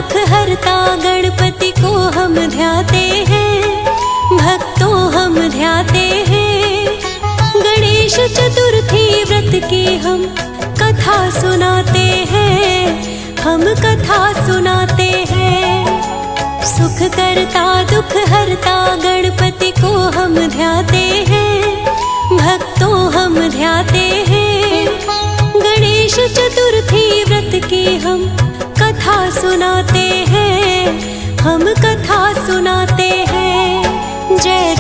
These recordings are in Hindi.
दुख हरता गणपति को हम ध्याते हैं, भक्तों हम ध्याते हैं। गणेश चतुर्थी व्रत की हम कथा सुनाते हैं, हम कथा सुनाते हैं। सुख करता दुख हरता गणपति को हम ध्याते हैं, भक्तों हम ध्याते हैं। गणेश चतुर्थी व्रत की हम कथा सुनाते हैं, हम कथा सुनाते हैं। जय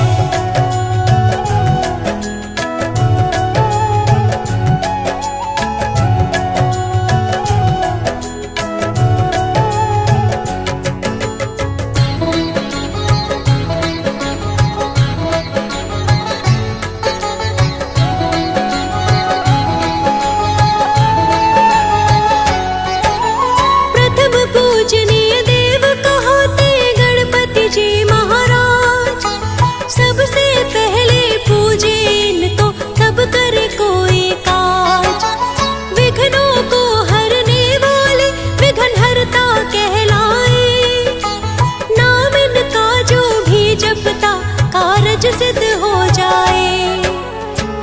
सिद्ध हो जाए,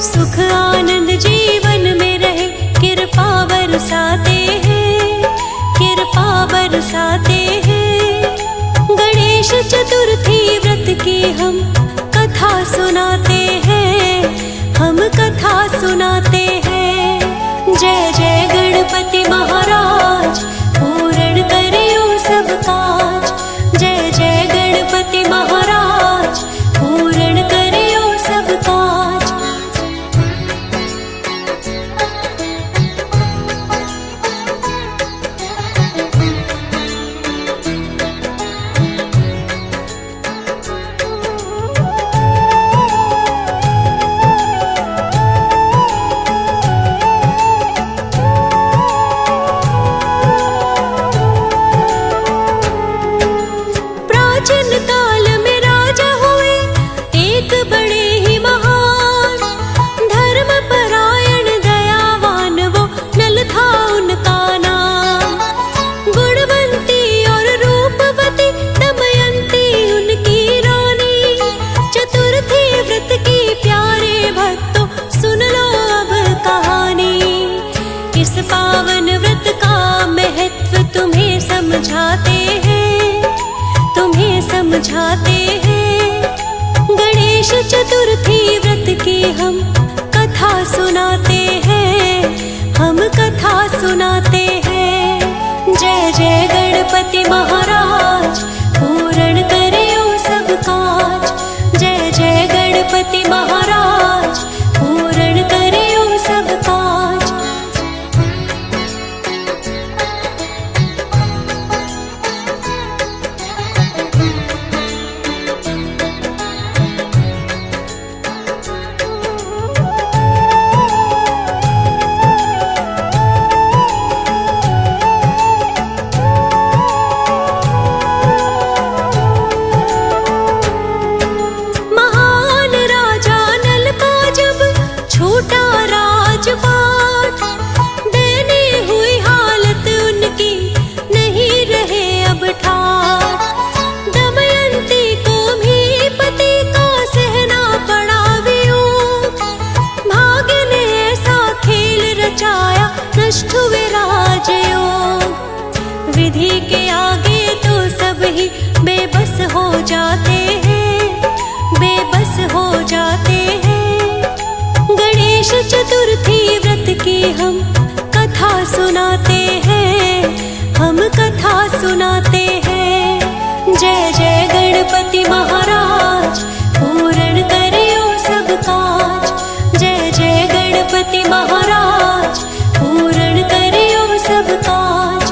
सुख आनंद जीवन में रहे, कृपा बरसाते हैं, कृपा बरसाते हैं। गणेश चतुर्थी व्रत की हम कथा सुनाते हैं, हम कथा सुनाते हैं। जय जय गणपति महाराज पूर्ण करियो सब काज, जय जय गणपति महाराज पूर्ण करियो सब काज। प्राचीन काल में राजा हुए एक बड़े ही महान, धर्म परायण दयावान वो नल था उनका नाम। गुणवंती और रूपवती दमयंती उनकी रानी, चतुर्थी व्रत की प्यारे भक्तों सुन लो अब कहानी। इस पावन व्रत का महत्व तुम्हें समझाते हैं, तुम्हें समझाते हैं। गणेश चतुर्थी व्रत की हम कथा सुनाते हैं, हम कथा सुनाते हैं। जय जय गणपति महाराज पूर्ण करियो सब काज, जय जय गणपति महाराज पूर्ण करियो सब काज। महान राजा नल का जब छूटा राजपाट, दयनीय हुई हालत उनकी नहीं रहे अब ठाट। दमयंती को भी पति का सहना पड़ा वियोग, भाग्य ने ऐसा खेल रचाया नष्ट हुए राजयोग। विधि के आगे तो सब ही बेबस हो जाते हैं, बेबस हो जाते हैं। गणेश चतुर्थी व्रत की हम कथा सुनाते हैं, हम कथा सुनाते हैं। जय जय गणपति महाराज पूर्ण करियो सब काज, जय जय गणपति महाराज पूर्ण करियो सब काज।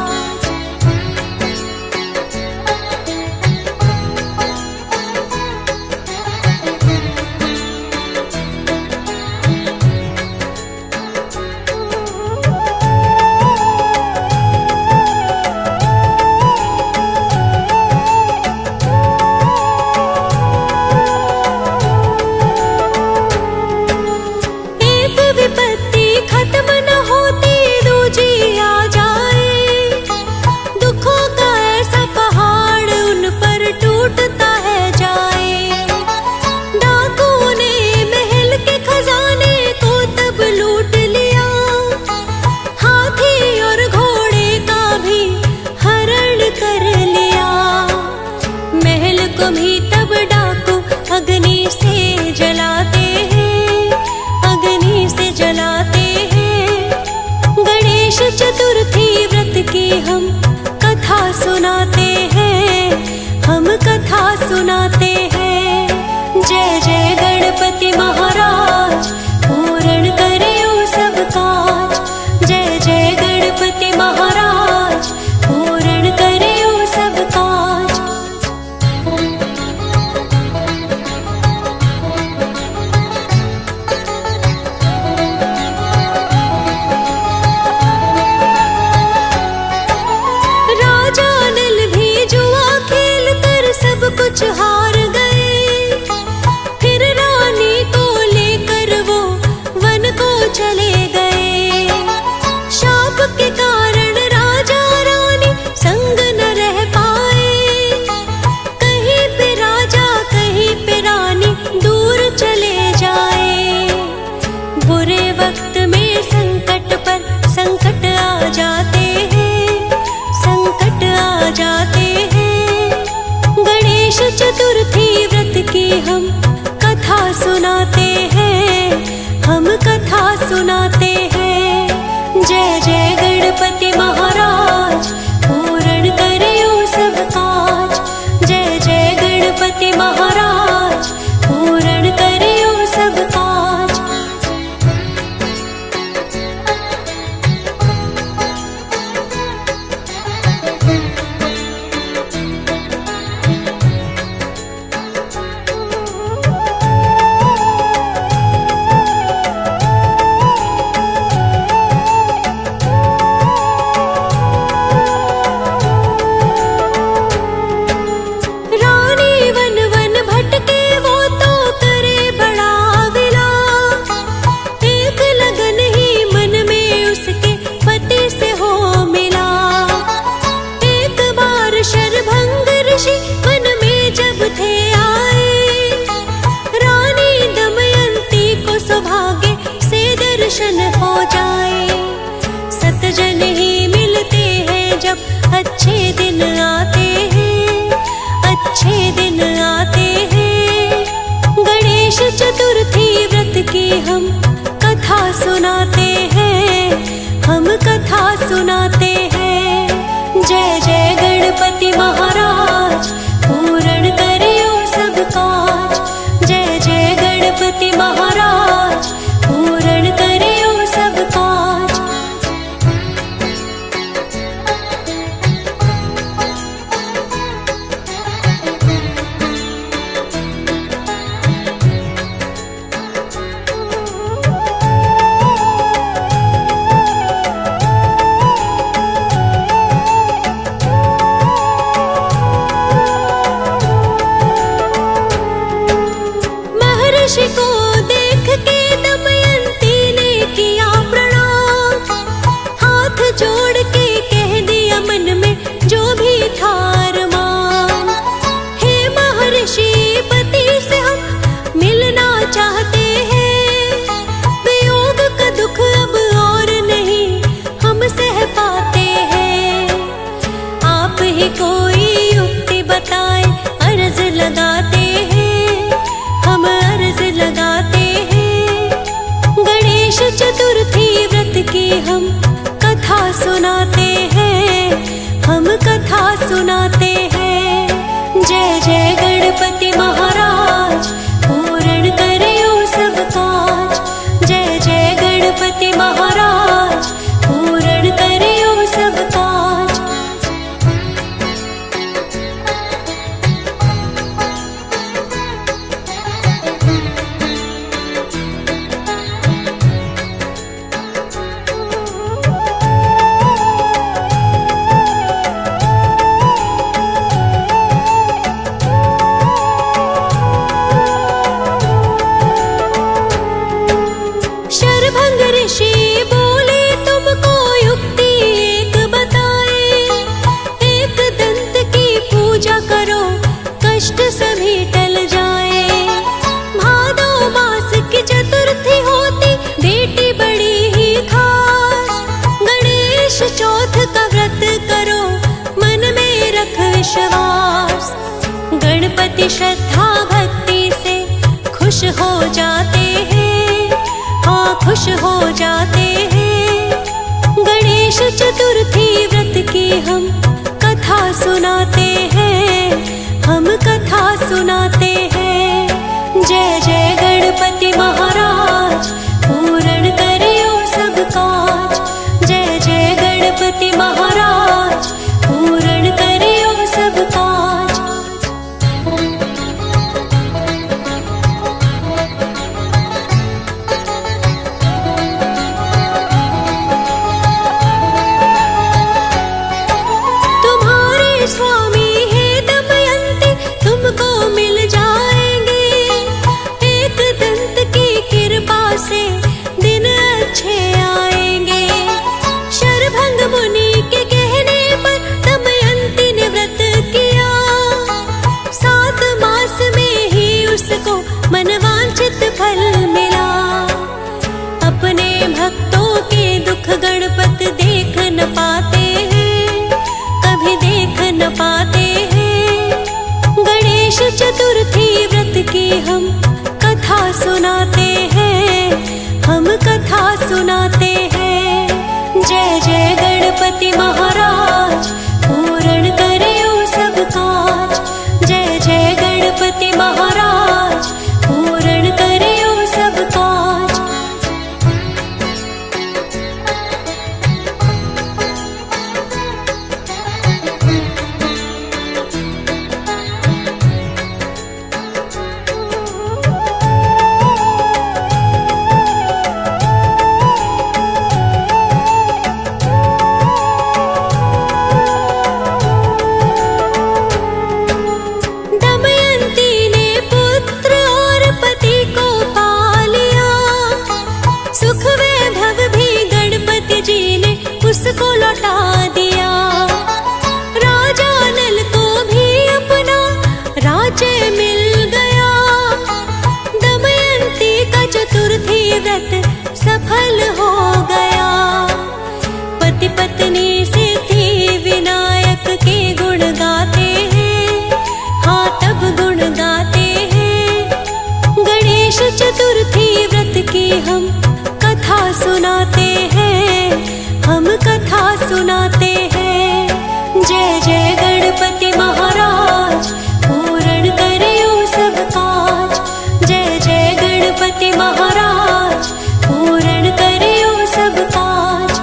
हम कथा सुनाते हैं, हम कथा सुनाते हैं। जय जय गणपति महाराज, पूर्ण करियो सब काज। जय जय गणपति महाराज, पूर्ण करियो सब काज। महर्षि को देख के दमयंती ने किया प्रणाम, हाथ जोड़ के कह दिया मन में जो भी था अरमान। हे महर्षि पति से हम मिलना चाहते हैं, वियोग का दुख अब और नहीं हम सह पाते हैं। आप ही कोई युक्ति बताए, अर्ज लगाते हैं, हम अर्ज लगाते हैं। गणेश चतुर्थी व्रत की हम कथा सुनाते हैं, हम कथा सुनाते हैं। जय जय गणपति महाराज, पूर्ण करियो सब काज। जय जय गणपति महाराज, पूर्ण करियो सब काज। शरभंग ऋषि बोले तुमको युक्ति एक बताए, एक दंत की पूजा करो कष्ट सभी टल जाए। भादो मास की चतुर्थी होती बेटी बड़ी ही खास, गणेश चौथ का व्रत करो मन में रख विश्वास। गणपति श्रद्धा भक्ति से खुश हो जाते हैं, हाँ खुश हो जाते हैं। गणेश चतुर्थी व्रत की हम कथा सुनाते हैं, हम कथा सुनाते हैं। जय जय गणपति महाराज, पूर्ण करियो सब काज। जय जय गणपति महाराज, पूर्ण करियो सब काज। तुम्हारे स्वामी है दमयंती, तुमको मिल जाएंगे। एक दंत की कृपा से दिन अच्छे आएंगे। शरभंग मुनि के कहने पर दमयंती ने व्रत किया, 7 मास में ही उसको मनवांछित फल मिला। अपने भक्तों के दुख गणपत देख न पाते हैं, कभी देख न पाते हैं। गणेश चतुर्थी व्रत की हम कथा सुनाते हैं, हम कथा सुनाते हैं। जय जय गणपति महाराज, पूर्ण करियो सब काज। जय जय गणपति महाराज, पूर्ण करियो सब काज। सुनाते हैं, हम कथा सुनाते हैं। जय जय गणपति महाराज, पूर्ण करियो सब काज। जय जय गणपति महाराज, पूर्ण करियो सब काज।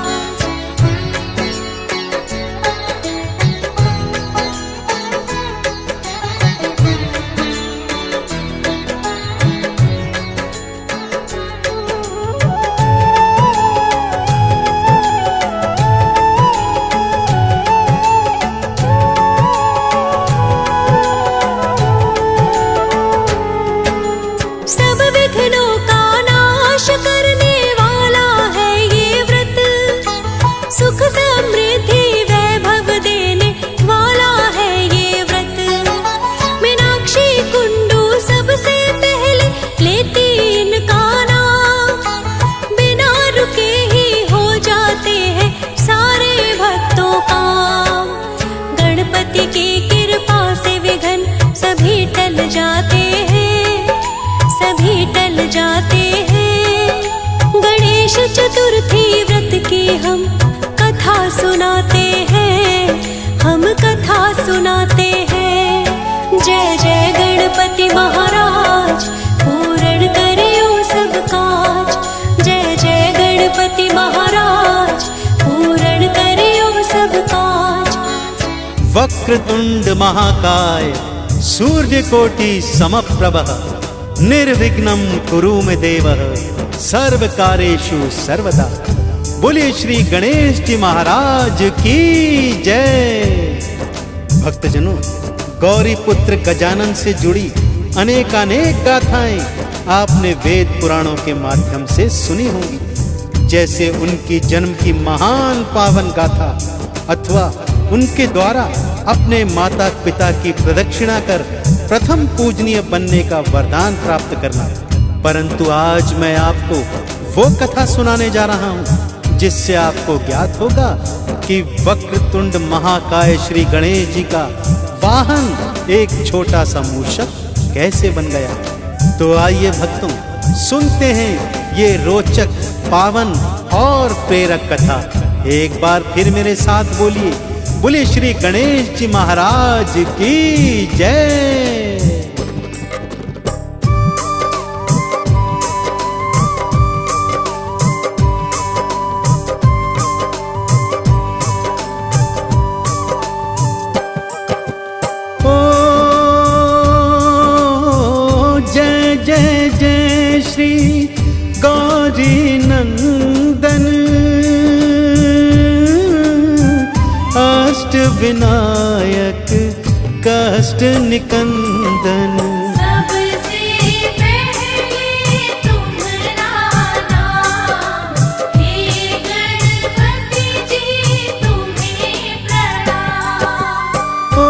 सब विघ्नों का नाश करने वाला है ये व्रत, सुख समृद्धि वैभव देने वाला है ये व्रत। मीनाक्षी कुंडू सबसे पहले लेती इनका नाम, बिना रुके ही हो जाते हैं सारे भक्तों काम। गणपति की कृपा से विघ्न सभी टल जाते हैं, सभी टल जाते हैं। गणेश चतुर्थी व्रत की हम कथा सुनाते हैं, हम कथा सुनाते हैं। जय जय गणपति महाराज, पूर्ण करियो सब काज। जय जय गणपति महाराज, पूर्ण करियो सब काज। वक्रतुंड महाकाय, सूर्यकोटि समप्रभः, निर्विघ्नं कुरु मे देव, सर्वकार्येषु सर्वदा। बोलिए श्री गणेश जी महाराज की जय। भक्तजनों, गौरी पुत्र गजानन से जुड़ी अनेकानेक गाथाएं आपने वेद पुराणों के माध्यम से सुनी होंगी। जैसे उनकी जन्म की महान पावन गाथा, अथवा उनके द्वारा अपने माता पिता की प्रदक्षिणा कर प्रथम पूजनीय बनने का वरदान प्राप्त करना। परंतु आज मैं आपको वो कथा सुनाने जा रहा हूँ जिससे आपको ज्ञात होगा कि वक्रतुंड महाकाय श्री गणेश जी का वाहन एक छोटा सा मूषक कैसे बन गया। तो आइए भक्तों, सुनते हैं ये रोचक, पावन और प्रेरक कथा। एक बार फिर मेरे साथ बोलिए, बोले श्री गणेश जी महाराज की जय। ओ जय जय जय श्री गौरी नंदन, अष्ट विनायक कष्ट निकंदन। सबसे पहले तुम्हारा नाम, हे गणपति जी तुम्हें प्रणाम। ओ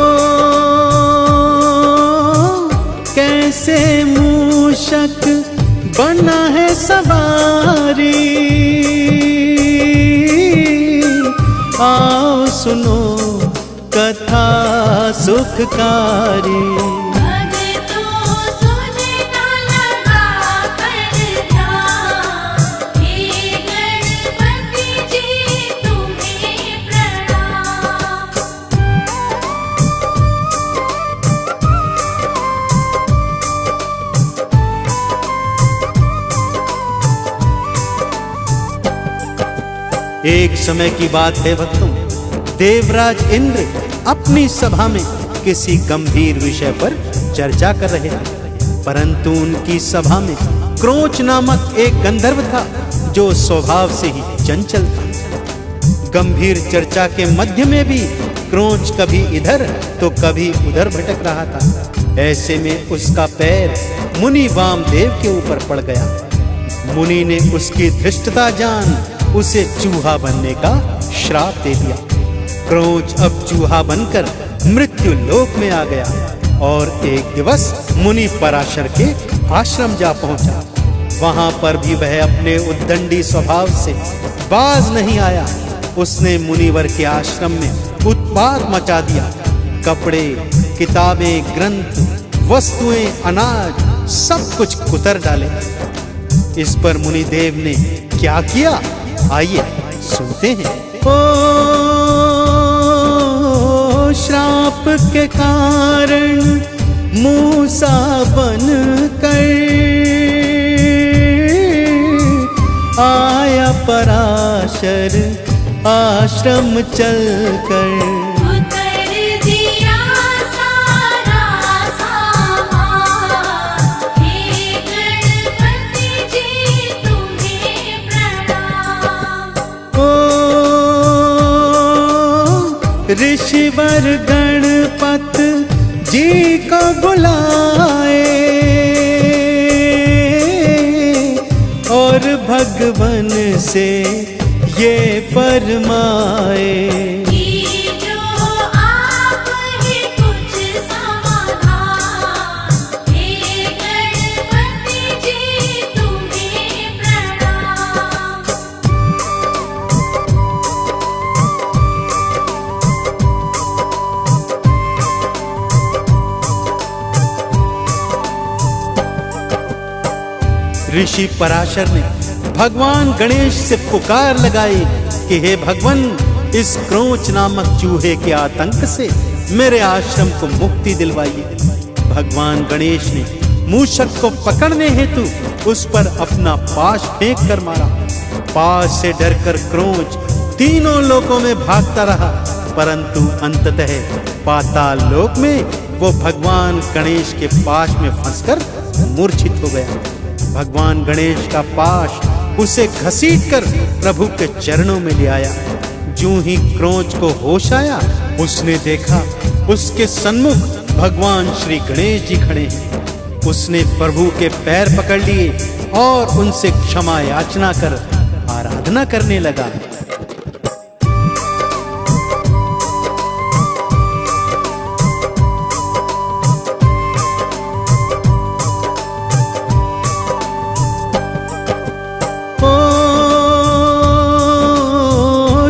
कैसे मूषक बना है सवारी, आओ सुनो कथा सुखकारी। भक्तों सुनना लगा कर ध्यान, हे गणपति जी तुम्हें प्रणाम। एक समय की बात है भक्तों, देवराज इंद्र अपनी सभा में किसी गंभीर विषय पर चर्चा कर रहे थे। परंतु उनकी सभा में क्रोंच नामक एक गंधर्व था जो स्वभाव से ही चंचल था। गंभीर चर्चा के मध्य में भी क्रोंच कभी इधर तो कभी उधर भटक रहा था। ऐसे में उसका पैर मुनि वामदेव के ऊपर पड़ गया। मुनि ने उसकी धृष्टता जान उसे चूहा बनने का श्राप दे दिया। क्रोंच अब चूहा बनकर मृत्यु लोक में आ गया और एक दिवस मुनि पराशर के आश्रम जा पहुंचा। वहां पर भी वह अपने उद्दंडी स्वभाव से बाज नहीं आया। उसने मुनिवर के आश्रम में उत्पात मचा दिया। कपड़े, किताबें, ग्रंथ, वस्तुएं, अनाज सब कुछ कुतर डाले। इस पर मुनिदेव ने क्या किया, आइए सुनते हैं। ओ श्राप के कारण मूसा बन कर आया पराशर आश्रम चलकर। उतर दिया सारा सामान, हे गणपति जी तुम्हें प्रणाम। ओ ऋषिवर गणपत जी को बुलाए और भगवन से ये फरमाए। जो आप ही कुछ समाधान, हे गणपति जी तुम्हें प्रणाम। ऋषि पराशर ने भगवान गणेश से पुकार लगाई कि हे भगवान, इस क्रोच नामक चूहे के आतंक से मेरे आश्रम को मुक्ति दिलवाइए। भगवान गणेश ने मूषक को पकड़ने हेतु उस पर अपना पाश फेंक कर मारा। पाश से डरकर क्रोच तीनों लोकों में भागता रहा, परंतु अंततः पाताल लोक में वो भगवान गणेश के पाश में फंसकर मूर्छित हो गया। भगवान गणेश का पाश उसे घसीटकर प्रभु के चरणों में ले आया। जूं ही क्रोच को होश आया, उसने देखा उसके सन्मुख भगवान श्री गणेश जी खड़े हैं। उसने प्रभु के पैर पकड़ लिए और उनसे क्षमा याचना कर आराधना करने लगा।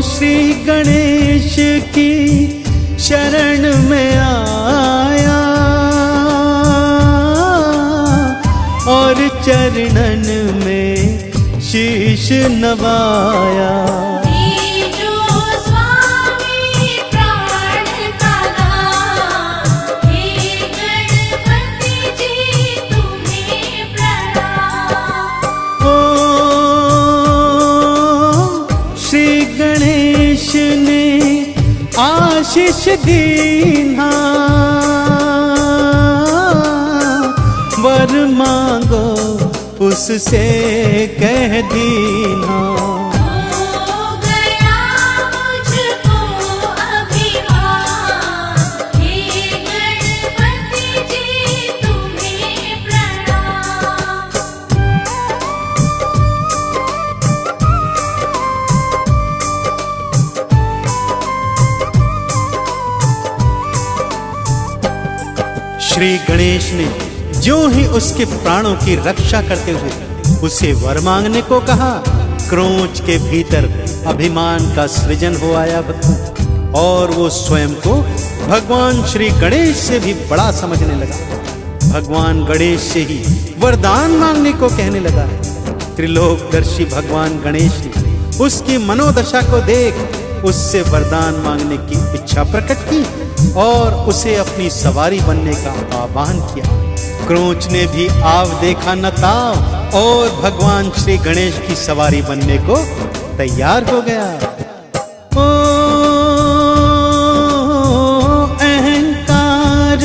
श्री गणेश की शरण में आया और चरणन में शीश नवाया। जो स्वामी प्राण का दान, हे गणपति जी तुम्हें प्रणाम। ओ श्री गणेश ने आशीष दीना, वर मांगो उससे कह दीना। हो गया मुझको अभिमान, हे गणपति जी तुम्हें प्रणाम। श्री गणेश ने जो ही उसके प्राणों की रक्षा करते हुए उसे वर मांगने को कहा, क्रोच के भीतर अभिमान का सृजन हो आया और वो स्वयं को भगवान श्री गणेश से भी बड़ा समझने लगा। भगवान गणेश से ही वरदान मांगने को कहने लगा। त्रिलोकदर्शी भगवान गणेश ने उसकी मनोदशा को देख उससे वरदान मांगने की इच्छा प्रकट की और उसे अपनी सवारी बनने का आह्वान किया। क्रोच ने भी आव देखा न ताव और भगवान श्री गणेश की सवारी बनने को तैयार हो गया। ओ अहंकार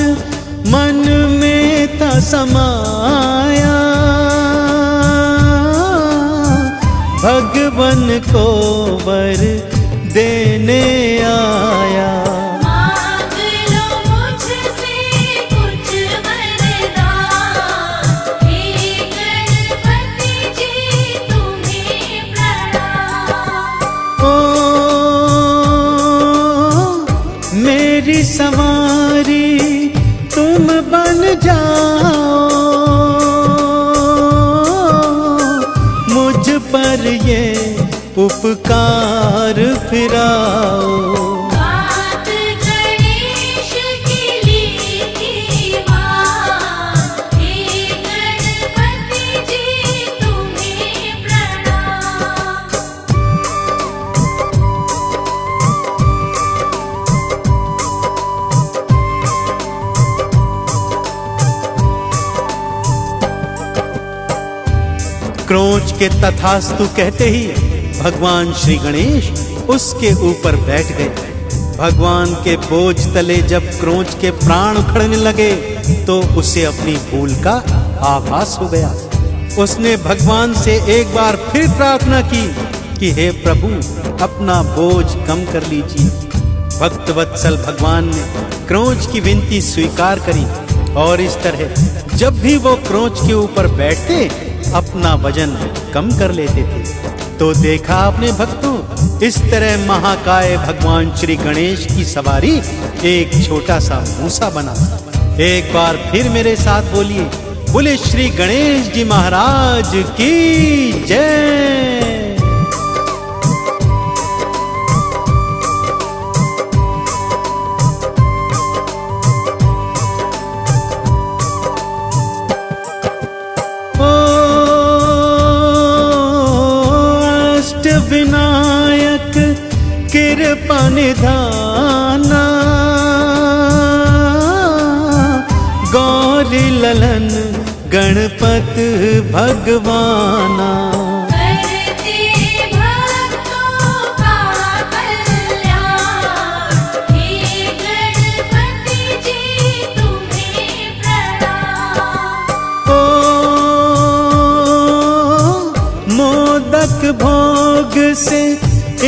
मन में था समाया, भगवन को वर देने आया। मांग लो मुझसे कुछ वरदान, हे गणपति जी तुम्हें प्रणाम। ओ मेरी सवारी तुम बन जाओ, मुझ पर ये उपकार फिराओ। बात गणेश की लीधी बात, हे गणपति जी तुम्हें क्रोंच के तथास्तु कहते ही भगवान श्री गणेश उसके ऊपर बैठ गए। भगवान के बोझ तले जब क्रोंच के प्राण उखड़ने लगे तो उसे अपनी भूल का आभास हो गया। उसने भगवान से एक बार फिर प्रार्थना की कि हे प्रभु, अपना बोझ कम कर लीजिए। भक्त वत्सल भगवान ने क्रोंच की विनती स्वीकार करी और इस तरह जब भी वो क्रोंच के ऊपर बैठते अपना वजन कम कर लेते थे। तो देखा आपने भक्तों, इस तरह महाकाय भगवान श्री गणेश की सवारी एक छोटा सा मूसा बना। एक बार फिर मेरे साथ बोलिए, बोले श्री गणेश जी महाराज की जय। विनायक कृपा निधाना, गौरी ललन गणपत भगवाना। करते भक्तों का कल्याण, हे गणपति जी तुम्हें प्रणाम। ओ मोदक भोग से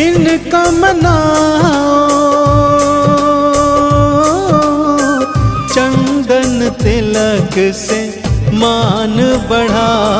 इनका मनाओ, चंदन तिलक से मान बढ़ाओ।